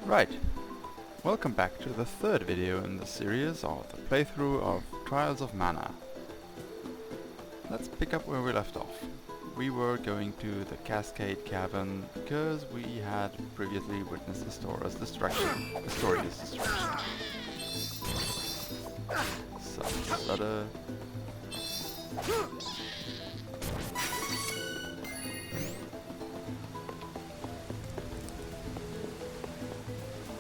Right, welcome back to the third video in the series of the playthrough of Trials of Mana. Let's pick up where we left off. We were going to the Cascade Cavern because we had previously witnessed the story's destruction. So, brother.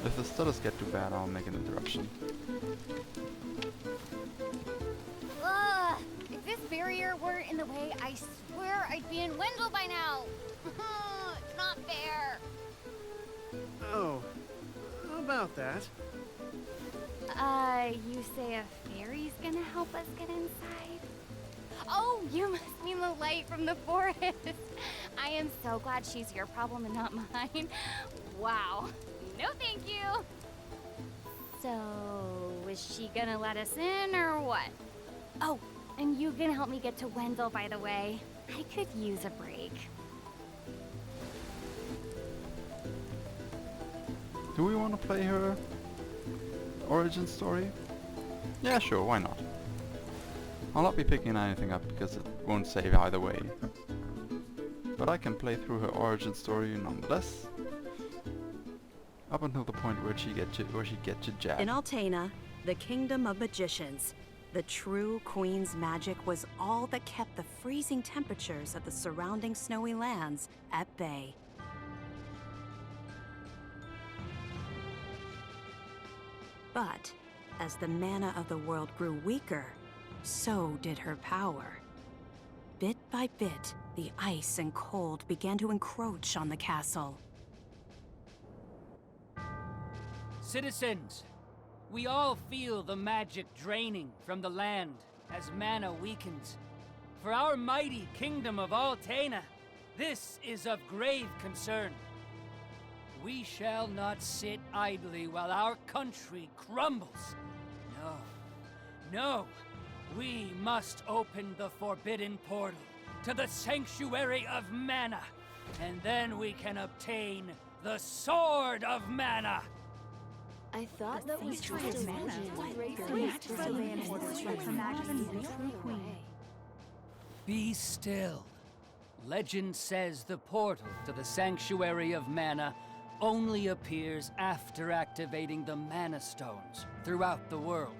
If the stutters get too bad, I'll make an interruption. If this barrier weren't in the way, I swear I'd be in Wendel by now. It's not fair. Oh, how about that? You say a fairy's gonna help us get inside? Oh, you must mean the light from the forest. I am so glad she's your problem and not mine. Wow. No, thank you. So, is she gonna let us in or what? Oh, and you gonna help me get to Wendel, by the way. I could use a break. Do we want to play her origin story? Yeah, sure, why not? I'll not be picking anything up because it won't save either way. But I can play through her origin story nonetheless. Up until the point where she gets you jabbed. In Altena, the kingdom of magicians, the true queen's magic was all that kept the freezing temperatures of the surrounding snowy lands at bay. But as the mana of the world grew weaker, so did her power. Bit by bit, the ice and cold began to encroach on the castle. Citizens, we all feel the magic draining from the land as mana weakens. For our mighty kingdom of Altena, this is of grave concern. We shall not sit idly while our country crumbles. No, we must open the forbidden portal to the Sanctuary of Mana, and then we can obtain the Sword of Mana. I thought that was true mana. Be still. Legend says the portal to the Sanctuary of Mana only appears after activating the Mana Stones throughout the world.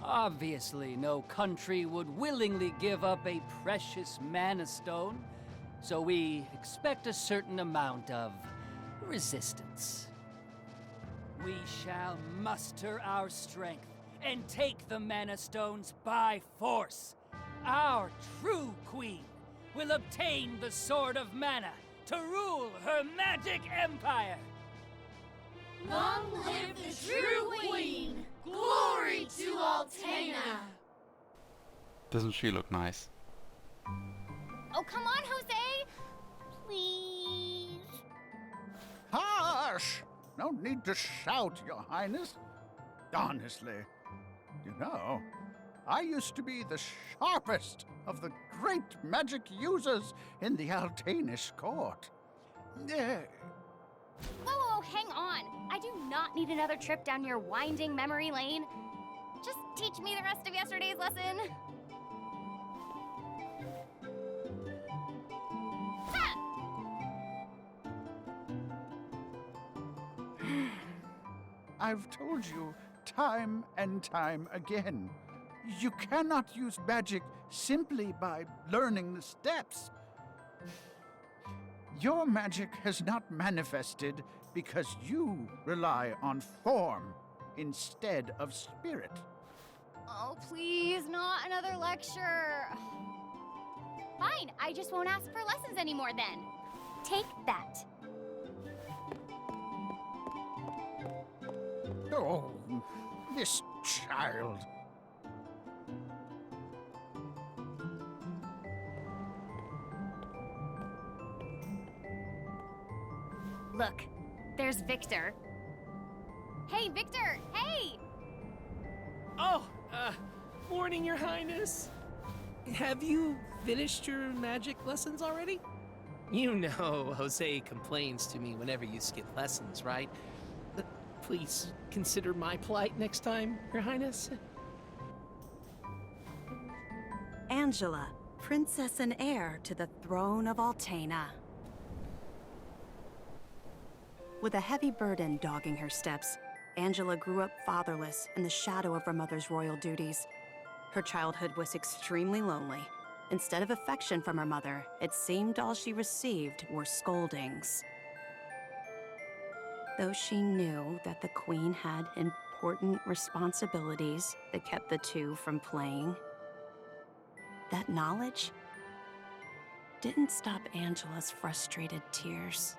Obviously, no country would willingly give up a precious Mana Stone, so we expect a certain amount of resistance. We shall muster our strength and take the Mana Stones by force. Our true queen will obtain the Sword of Mana to rule her magic empire. Long live the true queen! Glory to Altena! Doesn't she look nice? Oh, come on, Jose! Please. Hush! No need to shout, Your Highness. Honestly, you know, I used to be the sharpest of the great magic users in the Altenish court. Whoa, hang on. I do not need another trip down your winding memory lane. Just teach me the rest of yesterday's lesson. Ha! I've told you time and time again, you cannot use magic simply by learning the steps. Your magic has not manifested because you rely on form instead of spirit. Oh, please, not another lecture. Fine, I just won't ask for lessons anymore then. Take that. Oh, this child. Look, there's Victor. Hey, Victor, hey! Oh, morning, Your Highness. Have you finished your magic lessons already? You know Jose complains to me whenever you skip lessons, right? Please consider my plight next time, Your Highness. Angela, princess and heir to the throne of Altena. With a heavy burden dogging her steps, Angela grew up fatherless in the shadow of her mother's royal duties. Her childhood was extremely lonely. Instead of affection from her mother, it seemed all she received were scoldings. Though she knew that the queen had important responsibilities that kept the two from playing, that knowledge didn't stop Angela's frustrated tears.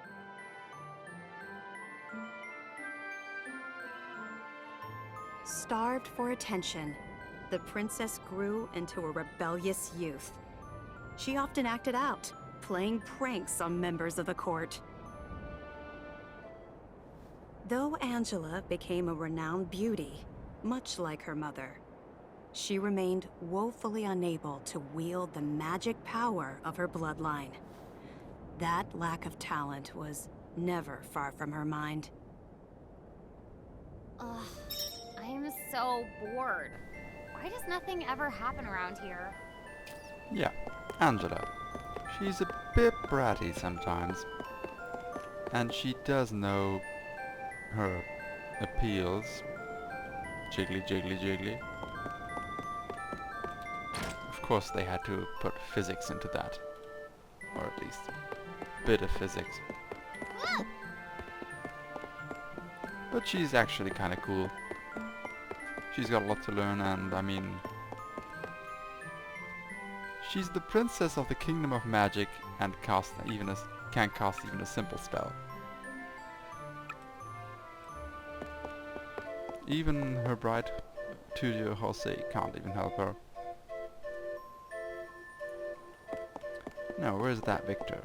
Starved for attention, the princess grew into a rebellious youth. She often acted out, playing pranks on members of the court. Though Angela became a renowned beauty, much like her mother, she remained woefully unable to wield the magic power of her bloodline. That lack of talent was never far from her mind. Ugh, I am so bored. Why does nothing ever happen around here? Yeah, Angela. She's a bit bratty sometimes. And she does know her appeals. Jiggly, jiggly, jiggly. Of course they had to put physics into that. Or at least a bit of physics. But she's actually kinda cool. She's got a lot to learn, and I mean... she's the princess of the Kingdom of Magic and can cast even a simple spell. Even her bright tutor Jose can't even help her. Now, where's that Victor?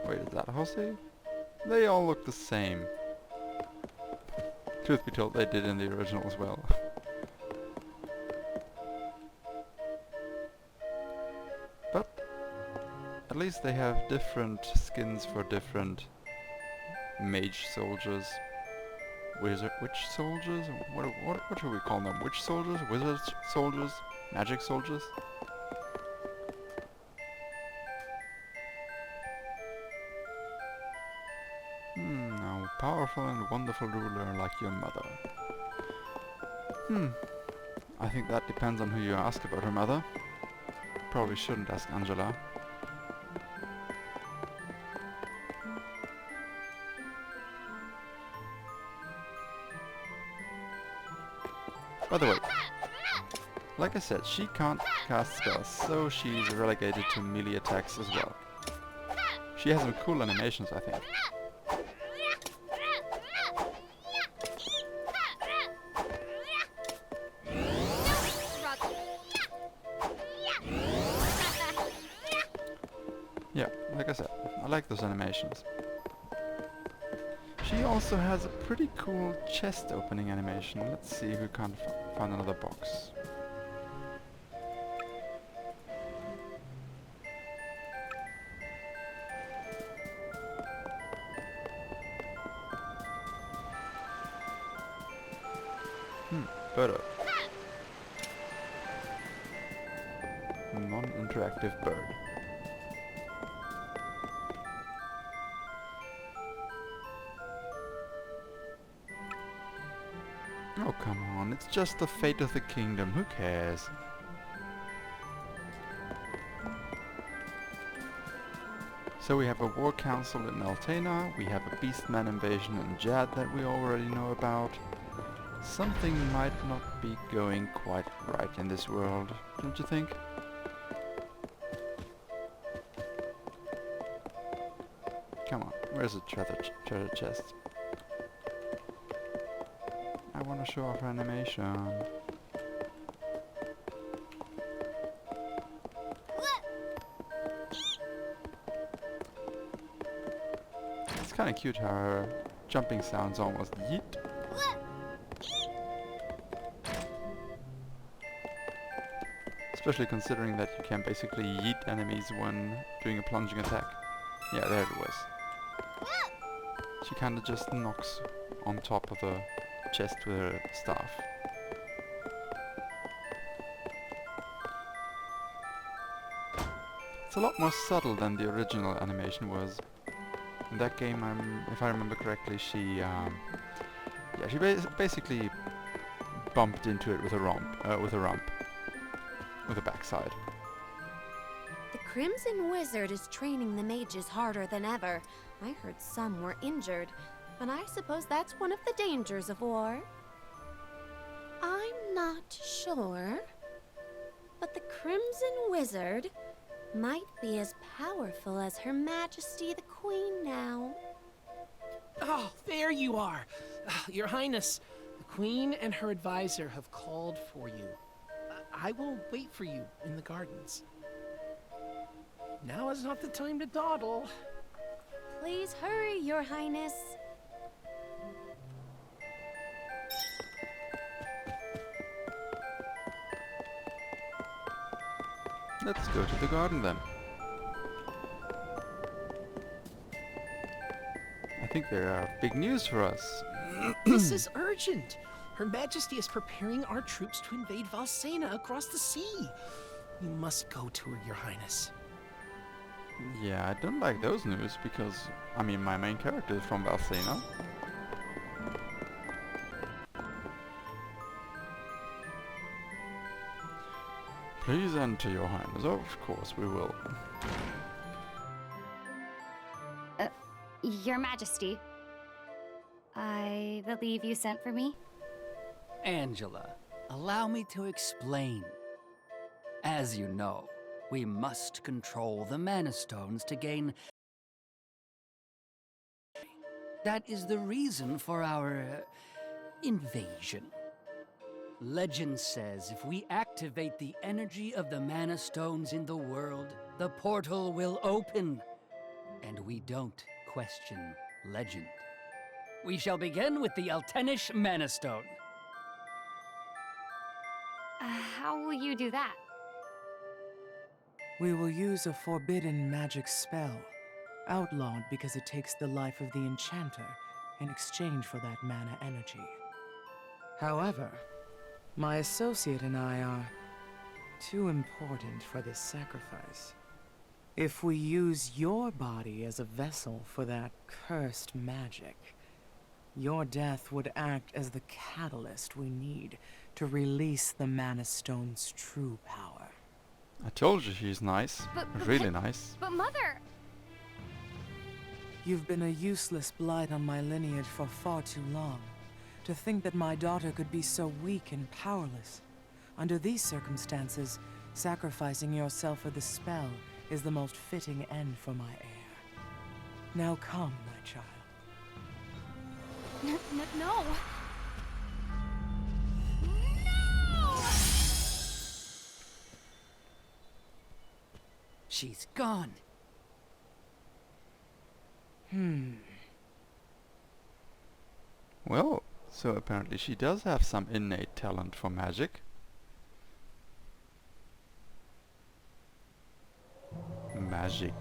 Wait, is that Jose? They all look the same. Truth be told, they did in the original as well. But at least they have different skins for different mage soldiers. Witch soldiers? What should we call them? Witch soldiers? Wizard soldiers? Magic soldiers? A powerful and wonderful ruler like your mother. I think that depends on who you ask about her mother. Probably shouldn't ask Angela. By the way, like I said, she can't cast spells, so she's relegated to melee attacks as well. She has some cool animations, I think. Yeah, like I said, I like those animations. She also has a pretty cool chest opening animation. Let's see if we can't find another box. Better. Non-interactive bird. Oh, come on, it's just the fate of the kingdom, who cares? So we have a war council in Altena, we have a beastman invasion in Jad that we already know about. Something might not be going quite right in this world, don't you think? Come on, where's the treasure chest? I want to show off her animation. It's kind of cute how her jumping sounds almost yeet. Especially considering that you can basically yeet enemies when doing a plunging attack. Yeah, there it was. She kinda just knocks on top of the chest with her staff. It's a lot more subtle than the original animation was. In that game, if I remember correctly, she basically bumped into it with a rump, with a backside. The Crimson Wizard is training the mages harder than ever. I heard some were injured, but I suppose that's one of the dangers of war. I'm not sure, but the Crimson Wizard might be as powerful as Her Majesty the Queen now. Oh, there you are. Your Highness, the Queen and her advisor have called for you. I will wait for you in the gardens. Now is not the time to dawdle. Please hurry, Your Highness. Let's go to the garden then. I think there are big news for us. This is urgent. Her Majesty is preparing our troops to invade Valsena across the sea. You must go to her, Your Highness. Yeah, I don't like those news because, I mean, my main character is from Valsena. Please enter, Your Highness. Of course we will. Your Majesty, I believe you sent for me? Angela, allow me to explain. As you know, we must control the Mana Stones to gain... That is the reason for our invasion. Legend says if we activate the energy of the Mana Stones in the world, the portal will open. And we don't question legend. We shall begin with the Altenish Mana Stone. How will you do that? We will use a forbidden magic spell, outlawed because it takes the life of the enchanter in exchange for that mana energy. However, my associate and I are too important for this sacrifice. If we use your body as a vessel for that cursed magic, your death would act as the catalyst we need to release the Mana Stone's true power. I told you she's nice. Really nice. But Mother! You've been a useless blight on my lineage for far too long. To think that my daughter could be so weak and powerless. Under these circumstances, sacrificing yourself for the spell is the most fitting end for my heir. Now come, my child. No! She's gone. Well, so apparently she does have some innate talent for magic. Magic.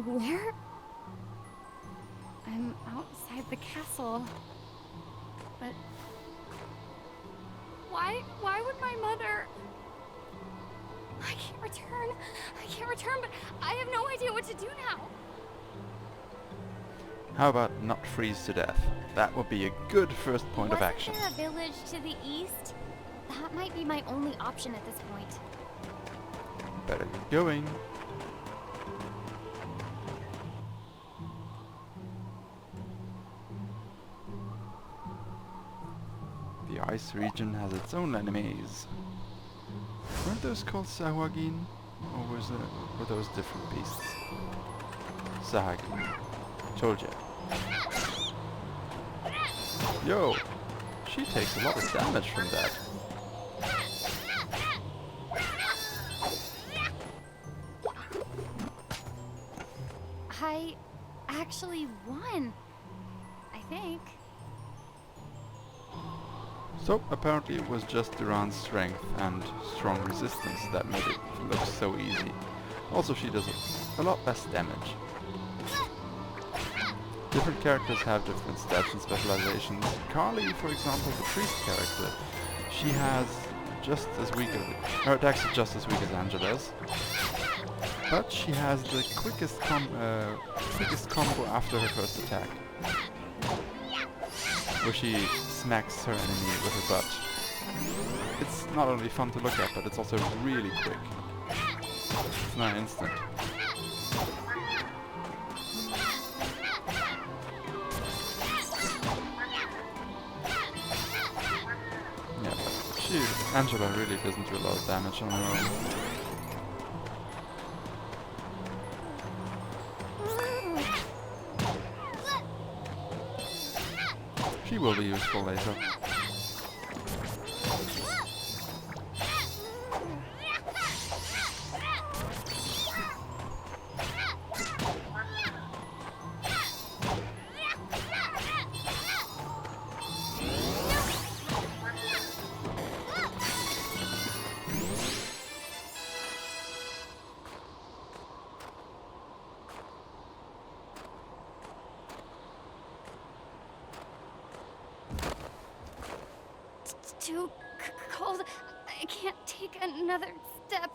Where? I'm outside the castle. But... Why would my mother... I can't return, but I have no idea what to do now. How about not freeze to death? That would be a good first point of action. Wasn't there a village to the east? That might be my only option at this point. Better get going. The ice region has its own enemies. Weren't those called Sahagin? Or were those different beasts? Sahagin. Told ya. Yo! She takes a lot of damage from that. I actually won. I think. So apparently it was just Duran's strength and strong resistance that made it look so easy. Also she does a lot less damage. Different characters have different stats and specializations. Carly, for example, the priest character, she has just as weak as her attacks are just as weak as Angela's, but she has the quickest combo after her first attack, where she smacks her enemy with her butt. It's not only fun to look at, but it's also really quick. It's not instant. Yeah, but Angela really doesn't do a lot of damage on her own. She will be useful later. Too cold. I can't take another step.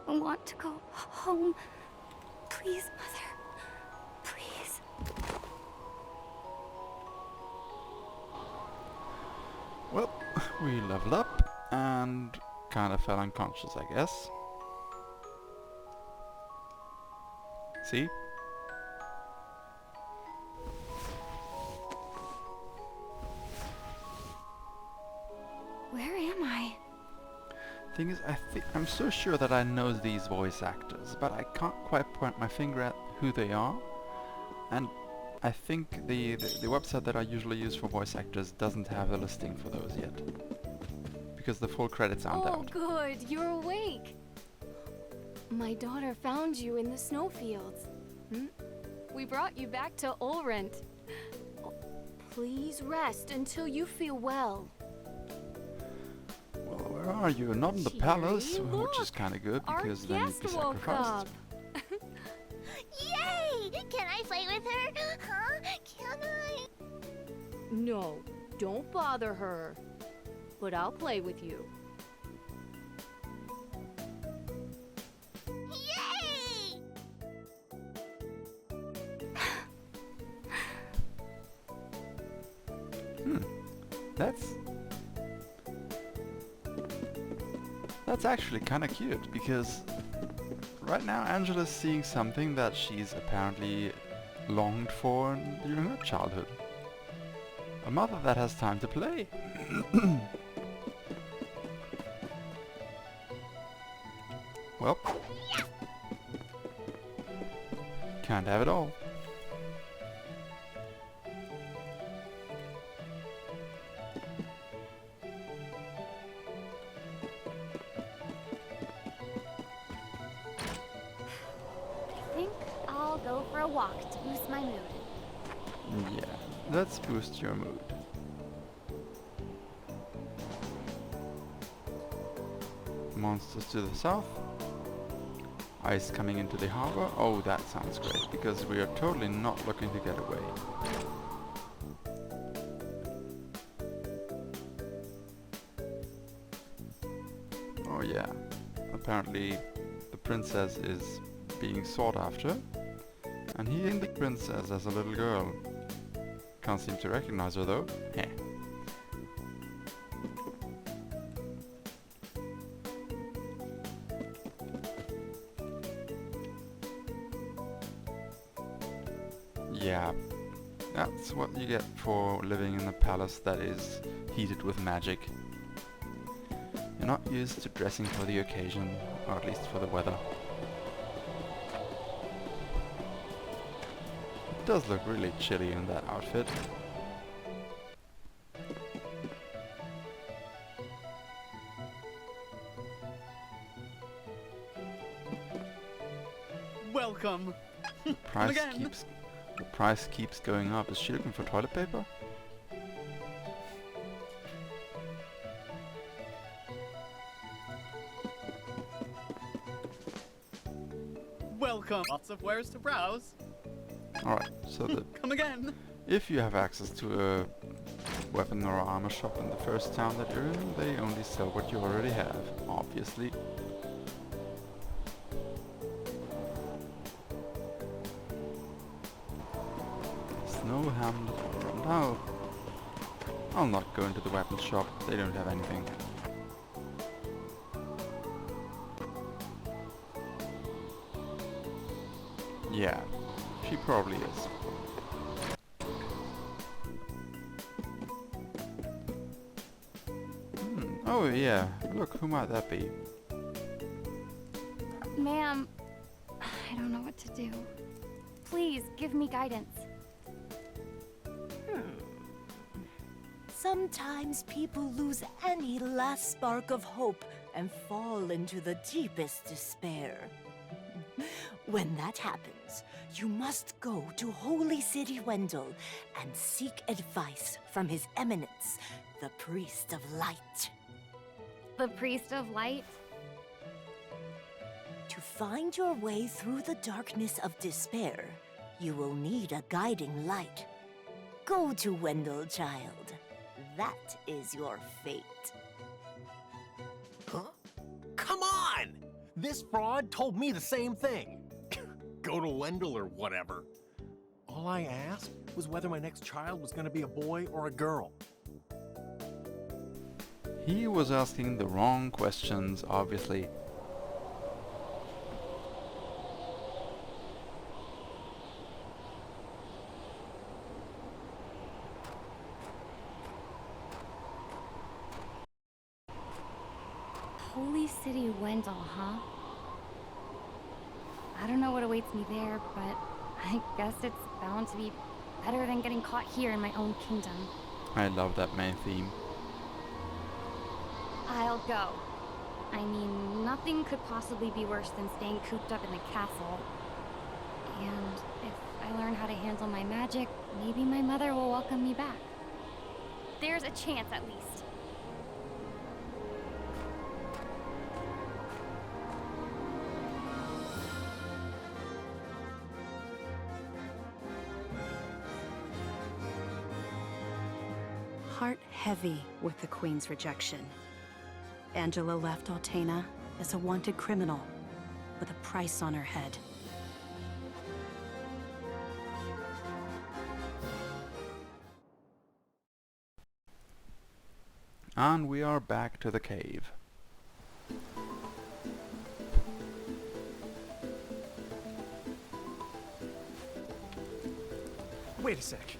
I want to go home. Please, Mother. Please. Well, we leveled up and kind of fell unconscious, I guess. See? Where am I? Thing is, I'm so sure that I know these voice actors, but I can't quite point my finger at who they are. And I think the website that I usually use for voice actors doesn't have a listing for those yet, because the full credits aren't Oh, out. good. You're awake. My daughter found you in the snowfields. We brought you back to Ulrent. Oh, please rest until you feel well. Well, where are you? Not in the palace, Cheery, which is look, kind of good Our because then you'd be guest woke sacrificed. up. Yay! Can I play with her? Huh? Can I? No, don't bother her. But I'll play with you. Yay! That's actually kind of cute, because right now Angela's seeing something that she's apparently longed for during her childhood. A mother that has time to play. Well, can't have it all. I think I'll go for a walk to boost my mood. Yeah, let's boost your mood. Monsters to the south. Ice coming into the harbor. Oh, that sounds great, because we are totally not looking to get away. Oh yeah, apparently the princess is being sought after, and he and the princess as a little girl. Can't seem to recognize her though. Heh. Yeah, that's what you get for living in a palace that is heated with magic. You're not used to dressing for the occasion, or at least for the weather. It does look really chilly in that outfit. Welcome. The price keeps going up. Is she looking for toilet paper? Welcome. Lots of wares to browse. Alright, so Come again. if you have access to a weapon or armor shop in the first town that you're in, they only sell what you already have, obviously. Snow Hamlet. No. I'll not go into the weapon shop, they don't have anything. Yeah, she probably is. Oh yeah, look, who might that be? Ma'am, I don't know what to do. Please, give me guidance. Sometimes people lose any last spark of hope and fall into the deepest despair. When that happens, you must go to Holy City Wendel and seek advice from His Eminence, the Priest of Light. The Priest of Light? To find your way through the darkness of despair, you will need a guiding light. Go to Wendel, child. That is your fate. Huh? Come on! This fraud told me the same thing. Go to Wendel or whatever. All I asked was whether my next child was going to be a boy or a girl. He was asking the wrong questions, obviously. Holy City Wendel, huh? I don't know what awaits me there, but I guess it's bound to be better than getting caught here in my own kingdom. I love that main theme. I'll go. I mean, nothing could possibly be worse than staying cooped up in the castle. And if I learn how to handle my magic, maybe my mother will welcome me back. There's a chance, at least. Heart heavy with the Queen's rejection, Angela left Altena as a wanted criminal with a price on her head. And we are back to the cave. Wait a sec.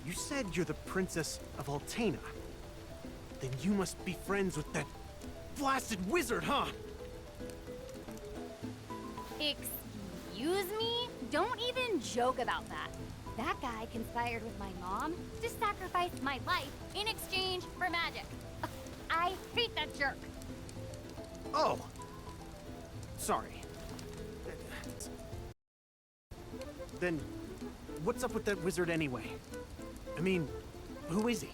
You said you're the Princess of Altena. Then you must be friends with that blasted wizard, huh? Excuse me? Don't even joke about that. That guy conspired with my mom to sacrifice my life in exchange for magic. I hate that jerk. Oh. Sorry. Then, what's up with that wizard anyway? I mean, who is he?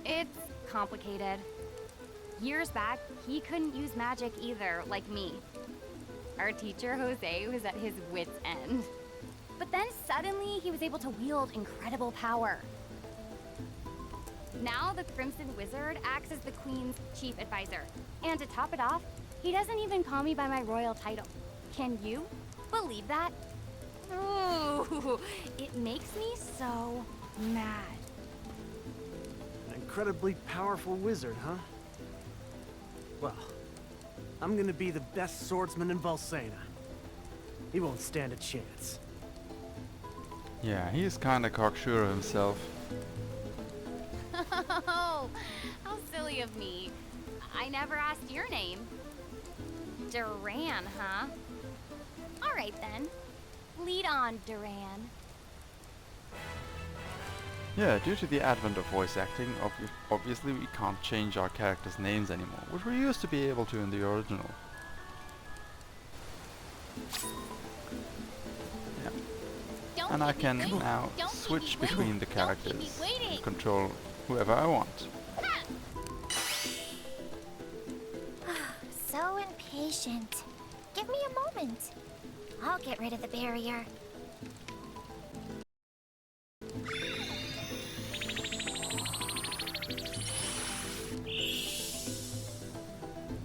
It's complicated. Years back, he couldn't use magic either, like me. Our teacher, Jose, was at his wit's end. But then suddenly, he was able to wield incredible power. Now, the Crimson Wizard acts as the Queen's chief advisor. And to top it off, he doesn't even call me by my royal title. Can you believe that? Ooh, it makes me so mad. An incredibly powerful wizard, huh? Well, I'm gonna be the best swordsman in Valsena. He won't stand a chance. Yeah, he's kinda cocksure of himself. Oh, how silly of me. I never asked your name. Duran, huh? All right then. Lead on, Duran. Yeah, due to the advent of voice acting, obviously we can't change our characters' names anymore, which we used to be able to in the original. Yeah. And I can now switch between the characters and control whoever I want. So impatient. Give me a moment. I'll get rid of the barrier.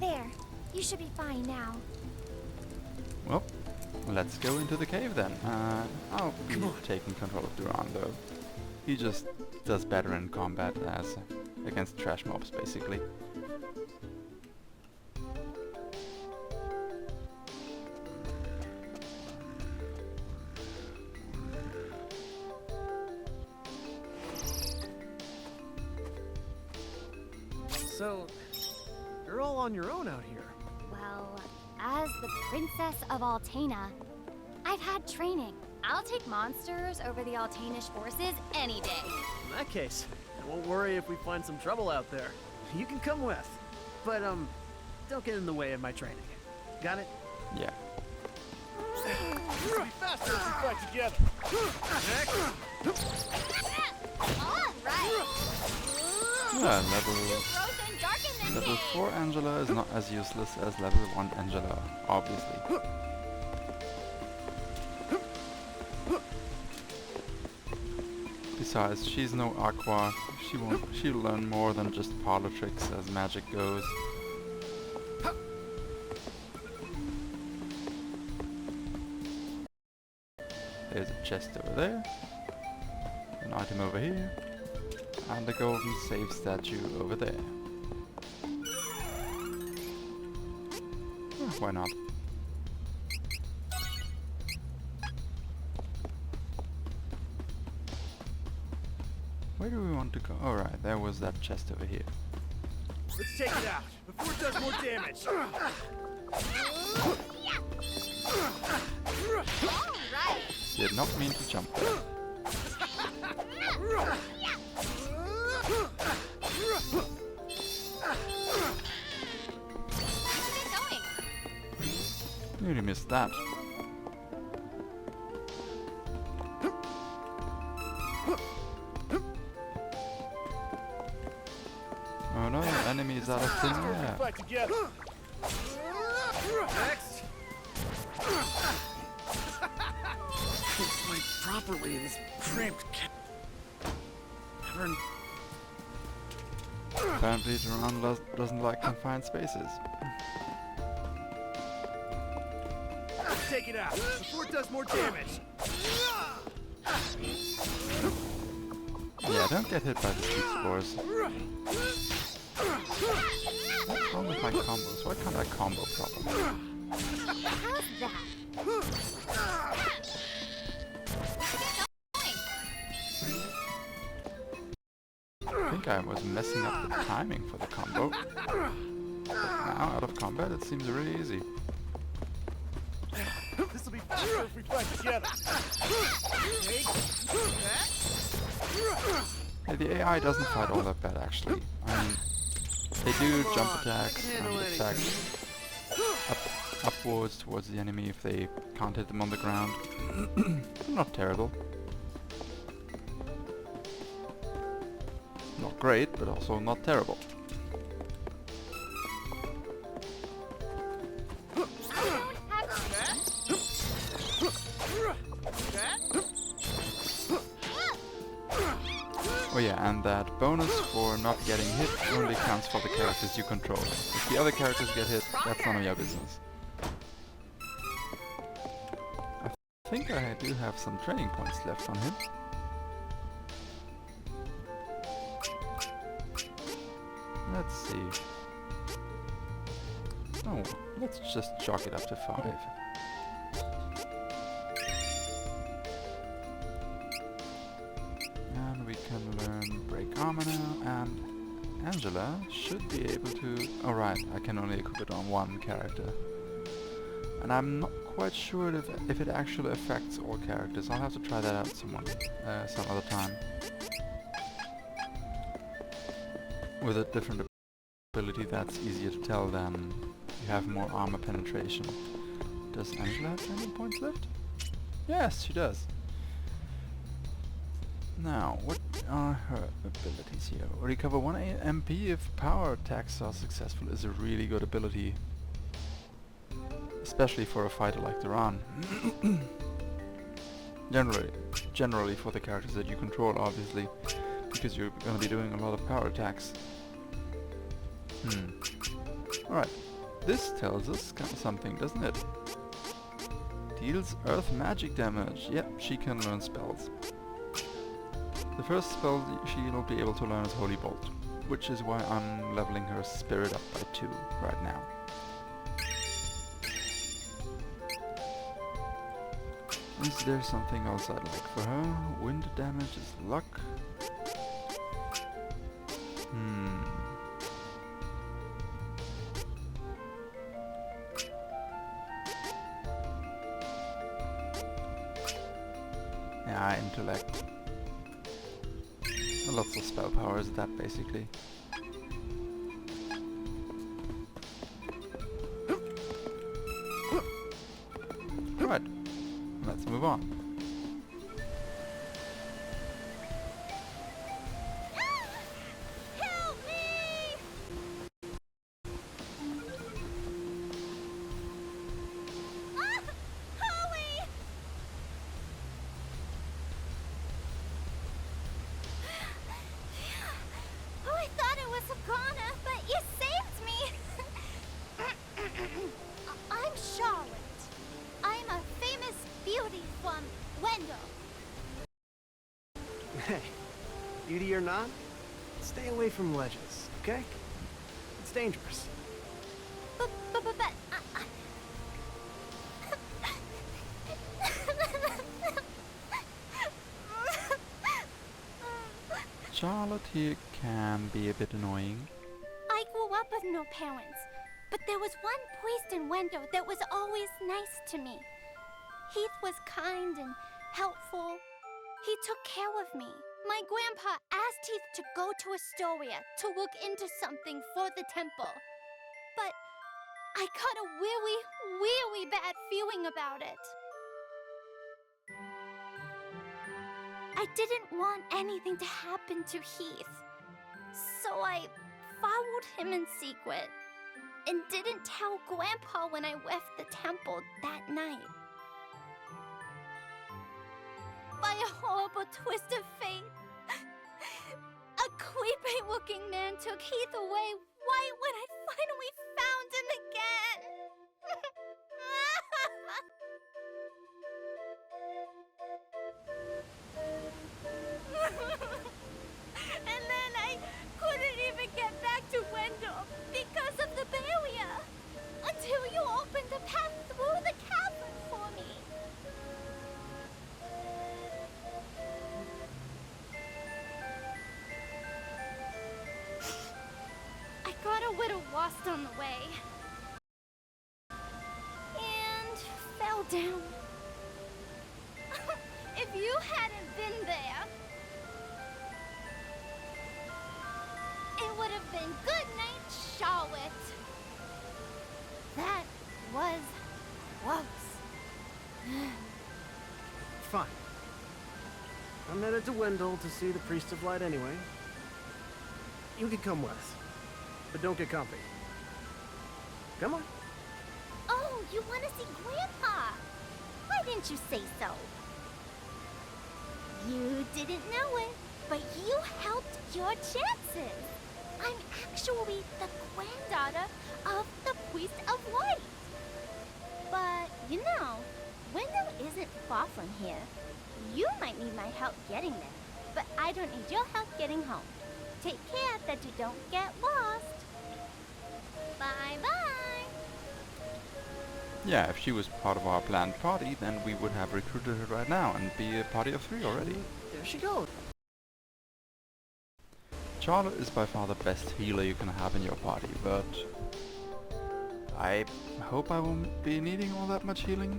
There. You should be fine now. Well, let's go into the cave then. I'll be taking control of Duran though. He just does better in combat as against trash mobs basically. So, you're all on your own out here. Well, as the Princess of Altena, I've had training. I'll take monsters over the Altanish forces any day. In that case, I won't worry if we find some trouble out there. You can come with. But, don't get in the way of my training. Got it? Yeah. This will be faster if we fight together. All right. Yeah, level 4 Angela is not as useless as level 1 Angela, obviously. Besides, she's no Aqua. She'll learn more than just parlor tricks as magic goes. There's a chest over there, an item over here, and a golden save statue over there. Why not? Where do we want to go? Alright, there was that chest over here. Let's take it out before it does more damage. Did not mean to jump there. Nearly missed that. Oh no, enemies out of thin air. Fight together. Next! Can't fight properly in this cramped cavern. Apparently Duran doesn't like confined spaces. Take it out before it does more damage. Yeah, don't get hit by the speed spores. What's wrong with my combos? Why can't I combo properly? How's that? I think I was messing up the timing for the combo. Now, out of combat, it seems really easy. This will be faster if we fight together. Hey, the AI doesn't fight all that bad, actually. I mean, they do jump attacks and attack upwards towards the enemy if they can't hit them on the ground. Not terrible. Not great, but also not terrible. Oh yeah, and that bonus for not getting hit only counts for the characters you control. If the other characters get hit, that's none of your business. I think I do have some training points left on him. Let's see. Oh, let's just chalk it up to 5. And we can learn Break Armor now, and Angela should be able to... Oh right, I can only equip it on one character. And I'm not quite sure if it actually affects all characters. I'll have to try that out some other time. With a different ability, that's easier to tell than you have more armor penetration. Does Angela have any points left? Yes, she does. Now, what are her abilities here? Recover 1 MP if power attacks are successful is a really good ability. Especially for a fighter like Duran. Generally for the characters that you control, obviously. Because you're going to be doing a lot of power attacks. Alright. This tells us something, doesn't it? Deals earth magic damage. Yep, she can learn spells. The first spell she'll be able to learn is Holy Bolt, which is why I'm leveling her spirit up by 2 right now. Is there something else I'd like for her? Wind damage is luck. Yeah, intellect. Lots of spell power is that basically. Right, let's move on. I'm Charlotte. I'm a famous beauty from Wendel. Hey, beauty or not, stay away from ledges, okay? It's dangerous. But Charlotte here can be a bit annoying. I grew up with no parents, but there was one priest in Wendel that was always nice to me. Heath was kind and helpful. He took care of me. My grandpa asked Heath to go to Astoria to look into something for the temple. But I got a really bad feeling about it. I didn't want anything to happen to Heath, so I followed him in secret and didn't tell Grandpa when I left the temple that night. By a horrible twist of fate, a creepy-looking man took Heath away right when I finally found him again. And then I couldn't even get back to Wendel because of the barrier, until you opened a path through the cavern for me. I got a little lost on the way. And fell down. If you hadn't been there, it would have been good night, Charlotte. That was close. Fine. I'm headed to Wendel to see the Priest of Light anyway. You can come with, but don't get comfy. Come on. Oh, you want to see Grandpa? Why didn't you say so? You didn't know it, but you helped your chances. I'm actually the granddaughter of the Priest of Light. But, you know, Wendel isn't far from here. You might need my help getting there, but I don't need your help getting home. Take care that you don't get lost. Bye-bye. Yeah, if she was part of our planned party, then we would have recruited her right now and be a party of 3 already. There she goes. Charlotte is by far the best healer you can have in your party, but I hope I won't be needing all that much healing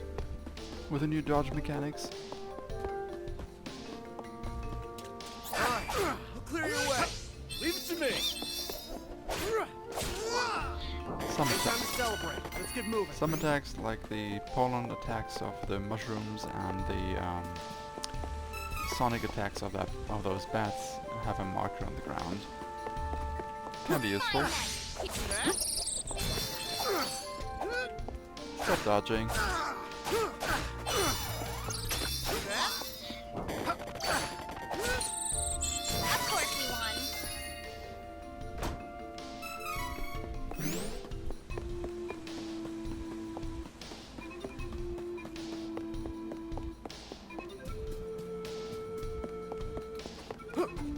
with the new dodge mechanics. Alright, I'll clear your way. Leave it to me. some Time to celebrate. Let's get moving. some attacks, like the pollen attacks of the mushrooms and the sonic attacks of those bats, have a marker on the ground. Can be useful. Stop dodging. Of course we won.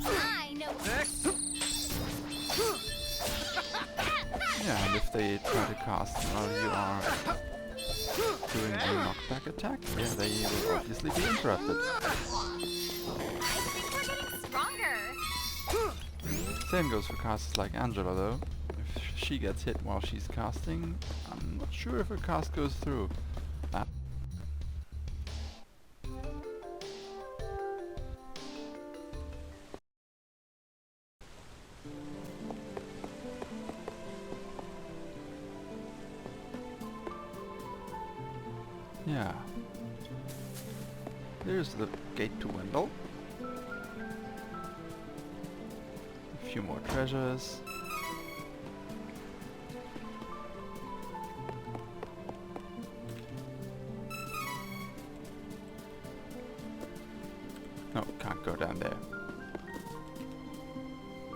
I know. Next. Yeah, and if they try to cast while you are doing a knockback attack, yeah, they will obviously be interrupted. I think we're getting stronger. Same goes for casters like Angela though. If she gets hit while she's casting, I'm not sure if her cast goes through. Yeah. There's the gate to Wendel. A few more treasures. No, can't go down there.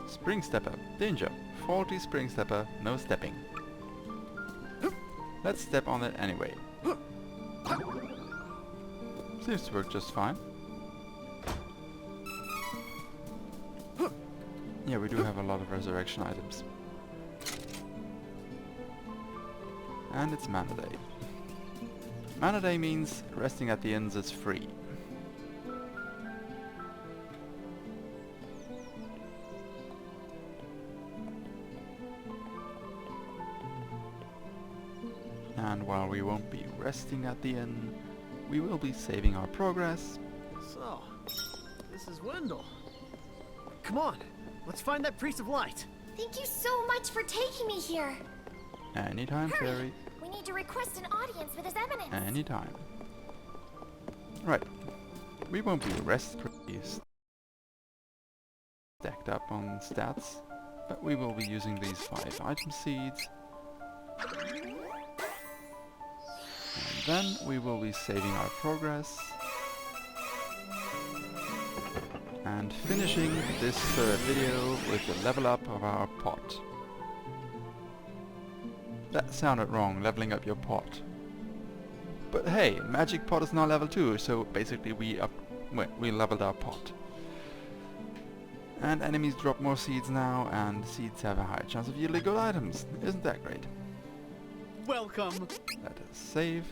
Spring stepper. Danger. Faulty spring stepper. No stepping. Let's step on it anyway. Seems to work just fine. Yeah, we do have a lot of resurrection items. And it's Mana Day. Mana Day means resting at the inns is free. And while we won't be resting at the inn, we will be saving our progress. So, this is Wendel. Come on, let's find that Priest of Light. Thank you so much for taking me here. Anytime, Fairy. We need to request an audience with His Eminence. Anytime. Right. We won't be rest pretty stacked up on stats, but we will be using these 5 item seeds. And then we will be saving our progress and finishing this third video with the level up of our pot. That sounded wrong, leveling up your pot. But hey, magic pot is now level 2, so basically we leveled our pot. And enemies drop more seeds now, and seeds have a higher chance of yielding good items. Isn't that great? Welcome. Let us save.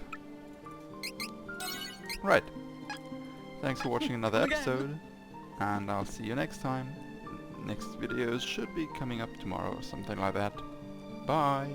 Right. Thanks for watching another episode, and I'll see you next time. Next videos should be coming up tomorrow or something like that. Bye!